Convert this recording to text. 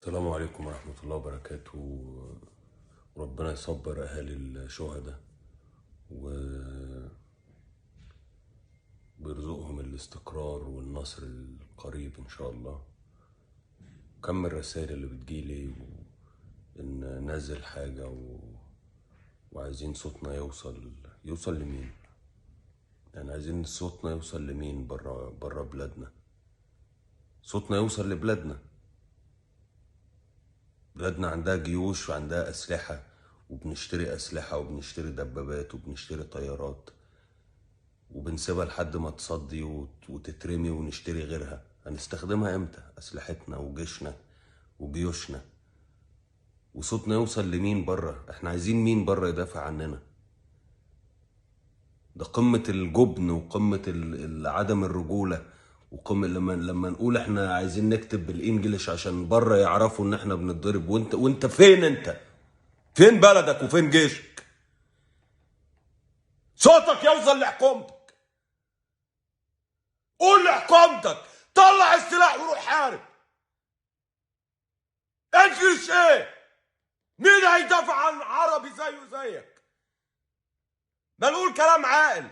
السلام عليكم ورحمة الله وبركاته. وربنا يصبر أهالي الشهداء وبيرزقهم الاستقرار والنصر القريب إن شاء الله. كم الرسائل اللي بتجيلي إن نازل حاجة وعايزين صوتنا يوصل لمين؟ يعني عايزين صوتنا يوصل لمين برا بلادنا؟ صوتنا يوصل لبلادنا. بلادنا عندها جيوش وعندها أسلحة، وبنشتري أسلحة وبنشتري دبابات وبنشتري طيارات وبنسيبها لحد ما تصدي وتترمي ونشتري غيرها. هنستخدمها امتى أسلحتنا وجيشنا وجيوشنا؟ وصوتنا يوصل لمين بره؟ احنا عايزين مين بره يدافع عننا؟ ده قمة الجبن وقمة عدم الرجولة، وقمة لما نقول احنا عايزين نكتب بالانجليش عشان بره يعرفوا ان احنا بنتضرب. وانت فين؟ انت فين بلدك وفين جيشك؟ صوتك يوصل لحكومتك. قول لحكومتك طلع السلاح وروح حارب. الجيش ايه؟ مين هيدافع عن عربي زيه زيك؟ ما نقول كلام عاقل.